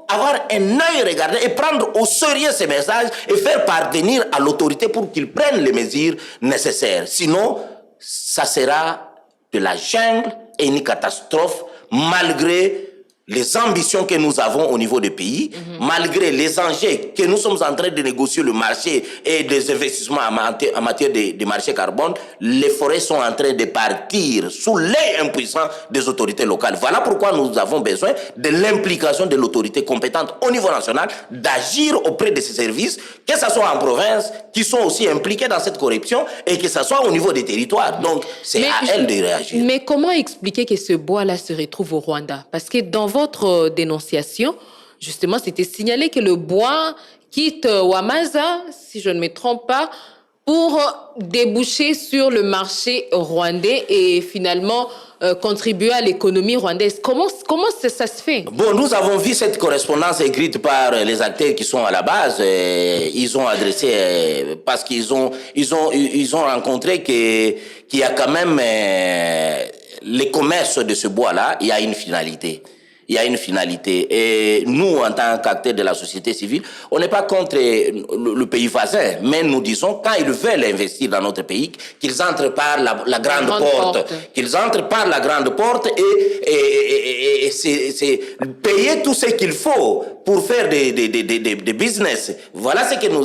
Speaker 4: avoir un œil regardé et prendre au sérieux ces messages et faire parvenir à l'autorité pour qu'ils prennent les mesures nécessaires. Sinon, ça sera de la jungle et une catastrophe malgré les ambitions que nous avons au niveau du pays, malgré les enjeux que nous sommes en train de négocier le marché et des investissements en matière de marché carbone, les forêts sont en train de partir sous l'œil impuissant des autorités locales. Voilà pourquoi nous avons besoin de l'implication de l'autorité compétente au niveau national, d'agir auprès de ces services, que ce soit en province, qui sont aussi impliqués dans cette corruption, et que ce soit au niveau des territoires. Donc, c'est à elles de réagir.
Speaker 3: Mais comment expliquer que ce bois-là se retrouve au Rwanda? Parce que dans votre dénonciation, justement, c'était signalé que le bois quitte Wamaza, si je ne me trompe pas, pour déboucher sur le marché rwandais et finalement contribuer à l'économie rwandaise. Comment ça se fait?
Speaker 4: Bon, nous avons vu cette correspondance écrite par les acteurs qui sont à la base. Ils ont adressé, parce qu'ils ont rencontré qu'il y a quand même les commerces de ce bois-là, il y a une finalité. Il y a une finalité. Et nous, en tant qu'acteurs de la société civile, on n'est pas contre le pays voisin, mais nous disons, quand ils veulent investir dans notre pays, qu'ils entrent par la grande porte. Qu'ils entrent par la grande porte et c'est payer tout ce qu'il faut pour faire des business. Voilà ce que nous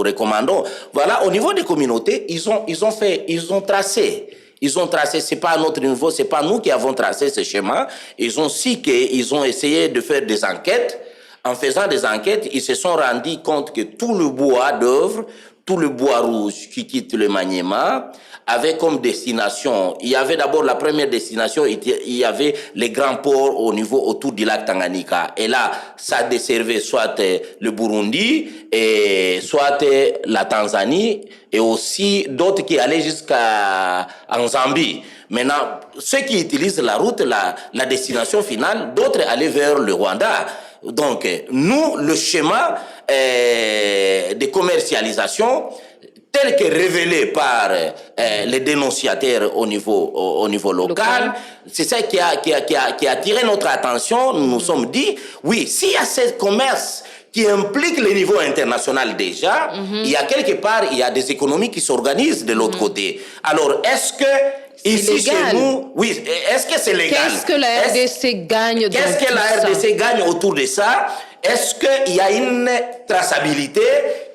Speaker 4: recommandons. Voilà, au niveau des communautés, ils ont tracé. C'est pas à notre niveau, c'est pas nous qui avons tracé ce schéma. Ils ont essayé de faire des enquêtes. En faisant des enquêtes, ils se sont rendus compte que tout le bois d'œuvre, tout le bois rouge qui quitte le Maniema, avait comme destination, il y avait d'abord la première destination, il y avait les grands ports autour du lac Tanganyika. Et là, ça desservait soit le Burundi, et soit la Tanzanie, et aussi d'autres qui allaient jusqu'à Zambie. Maintenant, ceux qui utilisent la route, la destination finale, d'autres allaient vers le Rwanda. Donc, nous, le schéma de commercialisation, tel que révélé par les dénonciateurs au niveau local, c'est ça qui a attiré notre attention. Nous nous sommes dit, oui, s'il y a ce commerce qui implique le niveau international déjà, il y a quelque part, il y a des économies qui s'organisent de l'autre côté. Alors, est-ce que ici, chez nous, oui, est-ce que c'est légal?
Speaker 3: Qu'est-ce que la RDC gagne?
Speaker 4: Qu'est-ce que la RDC gagne autour de ça? Est-ce qu'il y a une traçabilité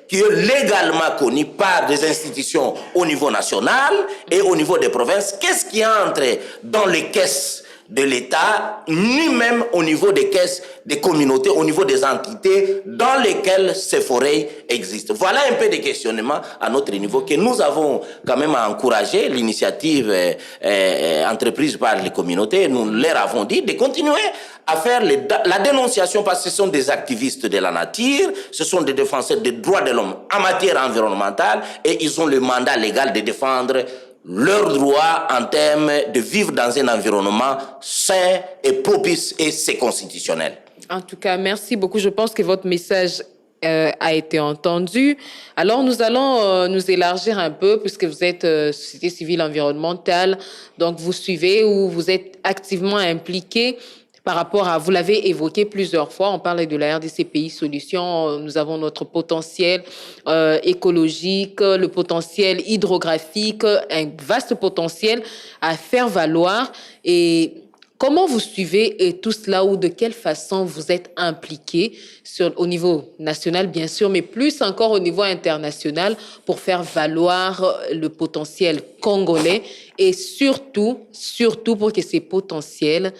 Speaker 4: qui est légalement connue par des institutions au niveau national et au niveau des provinces? Qu'est-ce qui entre dans les caisses de l'État, ni même au niveau des caisses des communautés, au niveau des entités dans lesquelles ces forêts existent? Voilà un peu des questionnements à notre niveau que nous avons quand même encouragé l'initiative entreprise par les communautés. Nous leur avons dit de continuer à faire la dénonciation parce que ce sont des activistes de la nature, ce sont des défenseurs des droits de l'homme en matière environnementale et ils ont le mandat légal de défendre leurs droits en termes de vivre dans un environnement sain et propice, et c'est constitutionnel.
Speaker 3: En tout cas, merci beaucoup. Je pense que votre message a été entendu. Alors, nous allons nous élargir un peu puisque vous êtes société civile environnementale, donc vous suivez ou vous êtes activement impliqué par rapport à, vous l'avez évoqué plusieurs fois, on parle de la RDC Pays Solutions, nous avons notre potentiel écologique, le potentiel hydrographique, un vaste potentiel à faire valoir. Et comment vous suivez tout cela ou de quelle façon vous êtes impliqué au niveau national, bien sûr, mais plus encore au niveau international pour faire valoir le potentiel congolais et surtout pour que ces potentiels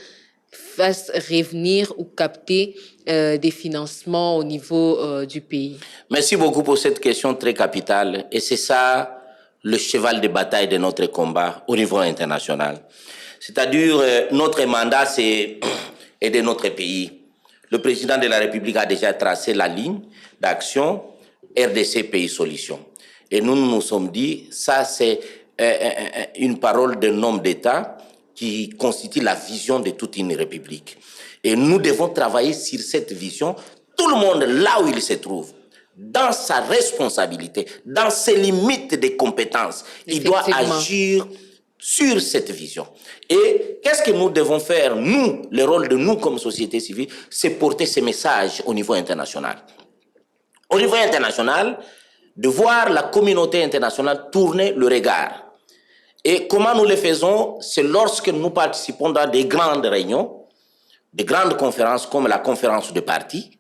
Speaker 3: fasse revenir ou capter des financements au niveau du pays?
Speaker 4: Merci beaucoup pour cette question très capitale. Et c'est ça le cheval de bataille de notre combat au niveau international. C'est-à-dire, notre mandat, c'est aider notre pays. Le président de la République a déjà tracé la ligne d'action RDC Pays Solutions. Et nous nous sommes dit, ça c'est une parole d'un homme d'État qui constitue la vision de toute une république. Et nous devons travailler sur cette vision, tout le monde là où il se trouve, dans sa responsabilité, dans ses limites de compétences. Il doit agir sur cette vision. Et qu'est-ce que nous devons faire, nous, le rôle de nous comme société civile, c'est porter ces messages au niveau international. Au niveau international, de voir la communauté internationale tourner le regard. Et comment nous le faisons? C'est lorsque nous participons dans des grandes réunions de grandes conférences comme la conférence de partis,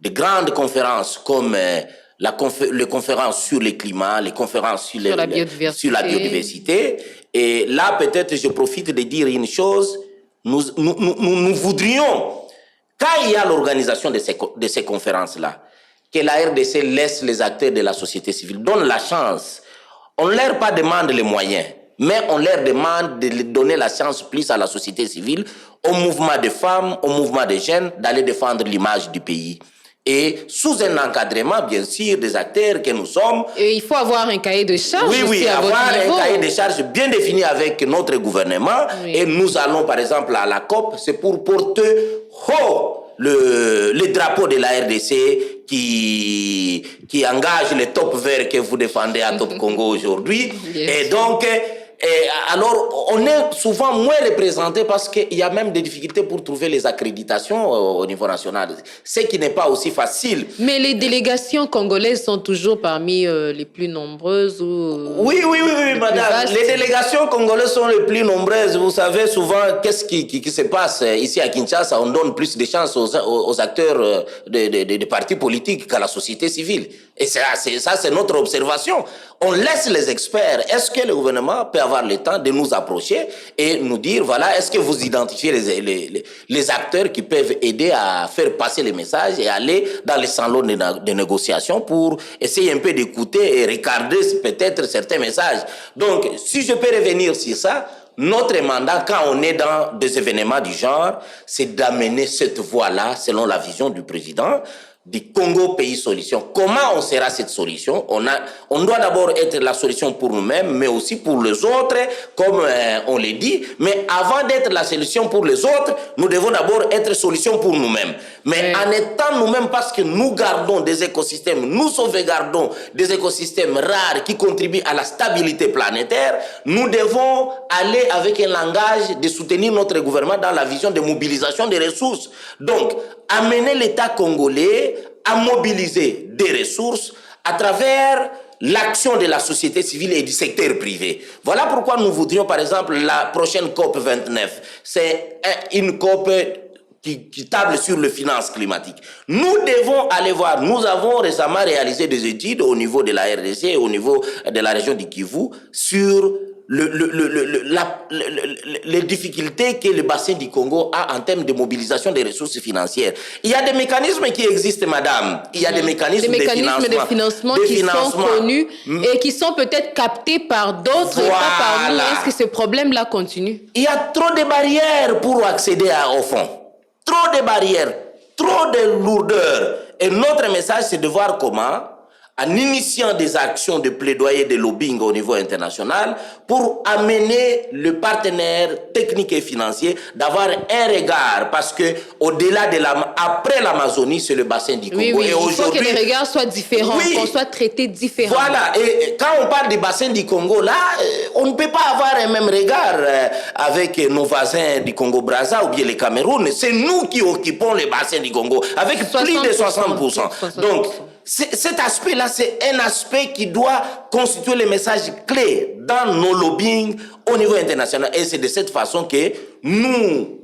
Speaker 4: de grandes conférences comme les conférences sur le climat, les conférences sur la biodiversité. Et là, peut-être, je profite de dire une chose. Nous voudrions, quand il y a l'organisation de ces conférences-là, que la RDC laisse les acteurs de la société civile, donne la chance. On ne leur pas demande les moyens, mais on leur demande de donner la chance plus à la société civile, au mouvement des femmes, au mouvement des jeunes, d'aller défendre l'image du pays. Et sous un encadrement, bien sûr, des acteurs que nous sommes.
Speaker 3: Et il faut avoir un cahier de charges.
Speaker 4: Oui,
Speaker 3: à
Speaker 4: avoir
Speaker 3: votre niveau.
Speaker 4: Un cahier de charges bien défini avec notre gouvernement. Oui. Et nous allons, par exemple, à la COP, c'est pour porter haut le drapeau de la RDC qui engage les top verts que vous défendez à Top Congo aujourd'hui. Yes. Et donc... alors, on est souvent moins représenté parce qu'il y a même des difficultés pour trouver les accréditations au niveau national, ce qui n'est pas aussi facile.
Speaker 3: Mais les délégations congolaises sont toujours parmi les plus nombreuses ou
Speaker 4: Oui, madame. Les délégations congolaises sont les plus nombreuses. Vous savez, souvent, qu'est-ce qui se passe ici à Kinshasa? On donne plus de chances aux acteurs des partis politiques qu'à la société civile. Et ça, c'est notre observation. On laisse les experts. Est-ce que le gouvernement peut avoir le temps de nous approcher et nous dire, voilà, est-ce que vous identifiez les acteurs qui peuvent aider à faire passer les messages et aller dans les salons de négociation pour essayer un peu d'écouter et regarder peut-être certains messages. Donc, si je peux revenir sur ça, notre mandat, quand on est dans des événements du genre, c'est d'amener cette voie-là, selon la vision du président, du Congo pays solution. Comment on sera cette solution? On doit d'abord être la solution pour nous-mêmes, mais aussi pour les autres, comme on le dit. Mais avant d'être la solution pour les autres, nous devons d'abord être solution pour nous-mêmes. Mais en étant nous-mêmes, parce que nous gardons des écosystèmes, nous sauvegardons des écosystèmes rares qui contribuent à la stabilité planétaire, nous devons aller avec un langage de soutenir notre gouvernement dans la vision de mobilisation des ressources. Donc, amener l'État congolais à mobiliser des ressources à travers l'action de la société civile et du secteur privé. Voilà pourquoi nous voudrions, par exemple, la prochaine COP 29. C'est une COP qui table sur les finances climatiques. Nous devons aller voir. Nous avons récemment réalisé des études au niveau de la RDC et au niveau de la région du Kivu sur les difficultés que le bassin du Congo a en termes de mobilisation des ressources financières. Il y a des mécanismes qui existent, madame. Il y a des mécanismes de financement
Speaker 3: qui sont connus et qui sont peut-être captés par d'autres, pas par nous. Est-ce que ce problème-là continue?
Speaker 4: Il y a trop de barrières pour accéder au fonds. Trop de barrières, trop de lourdeur. Et notre message, c'est de voir comment, en initiant des actions de plaidoyer, de lobbying au niveau international, pour amener le partenaire technique et financier d'avoir un regard, parce que au-delà après l'Amazonie, c'est le bassin du Congo.
Speaker 3: Oui, et il faut que les regards soient différents, qu'on soit traités différemment.
Speaker 4: Voilà, et quand on parle du bassin du Congo, là, on ne peut pas avoir un même regard avec nos voisins du Congo-Brazza ou bien le Cameroun. C'est nous qui occupons le bassin du Congo, avec plus de 60%. Donc, cet aspect-là, c'est un aspect qui doit constituer les messages clés dans nos lobbying au niveau international. Et c'est de cette façon que nous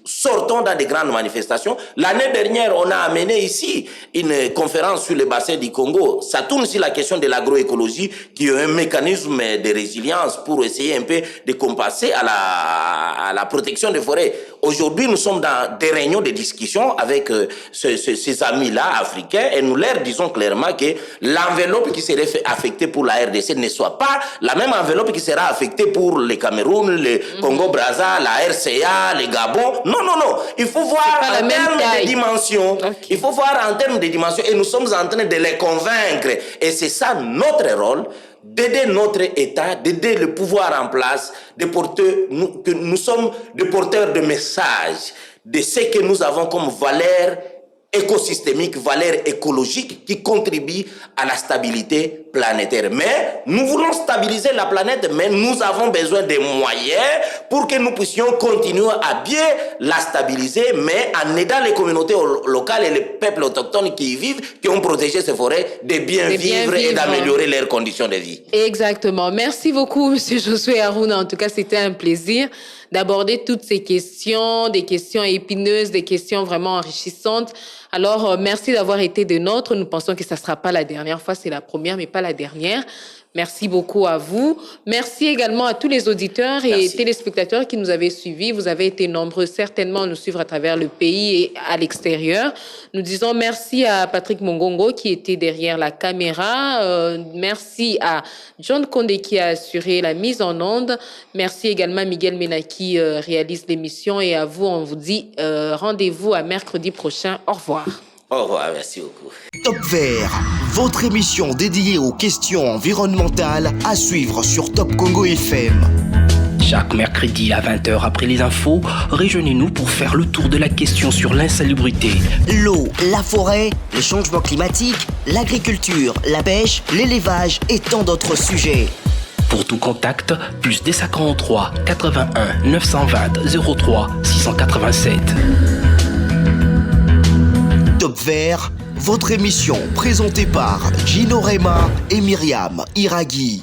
Speaker 4: sortons dans des grandes manifestations. L'année dernière, on a amené ici une conférence sur le bassin du Congo. Ça tourne sur la question de l'agroécologie, qui est un mécanisme de résilience pour essayer un peu de compenser à la protection des forêts. Aujourd'hui, nous sommes dans des réunions de discussion avec ces amis-là africains et nous leur disons clairement que l'enveloppe qui serait affectée pour la RDC ne soit pas la même enveloppe qui sera affectée pour le Cameroun, le Congo-Brazza, la RCA, le Gabon. Non. Il faut voir en termes de dimensions. Okay. Il faut voir en termes de dimensions. Et nous sommes en train de les convaincre. Et c'est ça notre rôle, d'aider notre État, d'aider le pouvoir en place, que nous sommes des porteurs de messages, de ce que nous avons comme valeur écosystémique, valeur écologique qui contribue à la stabilité planétaire. Mais nous voulons stabiliser la planète, mais nous avons besoin de moyens pour que nous puissions continuer à bien la stabiliser, mais en aidant les communautés locales et les peuples autochtones qui y vivent, qui ont protégé ces forêts, de bien vivre et d'améliorer leurs conditions de vie.
Speaker 3: Exactement. Merci beaucoup, M. Josué Aruna. En tout cas, c'était un plaisir d'aborder toutes ces questions, des questions épineuses, des questions vraiment enrichissantes. Alors, merci d'avoir été des nôtres. Nous pensons que ça ne sera pas la dernière fois, c'est la première, mais pas la dernière. Merci beaucoup à vous. Merci également à tous les auditeurs et téléspectateurs qui nous avaient suivis. Vous avez été nombreux certainement à nous suivre à travers le pays et à l'extérieur. Nous disons merci à Patrick Mongongo qui était derrière la caméra. Merci à John Condé qui a assuré la mise en onde. Merci également à Miguel Mena qui réalise l'émission. Et à vous, on vous dit rendez-vous à mercredi prochain. Au revoir.
Speaker 4: Au revoir, merci beaucoup.
Speaker 1: Top Vert, votre émission dédiée aux questions environnementales à suivre sur Top Congo FM.
Speaker 2: Chaque mercredi à 20h après les infos, rejoignez-nous pour faire le tour de la question sur l'insalubrité.
Speaker 1: L'eau, la forêt, les changements climatiques, l'agriculture, la pêche, l'élevage et tant d'autres sujets.
Speaker 2: Pour tout contact, plus des 43 81 920 03 687.
Speaker 1: Top Vert, votre émission présentée par Gino Rema et Myriam Iraghi.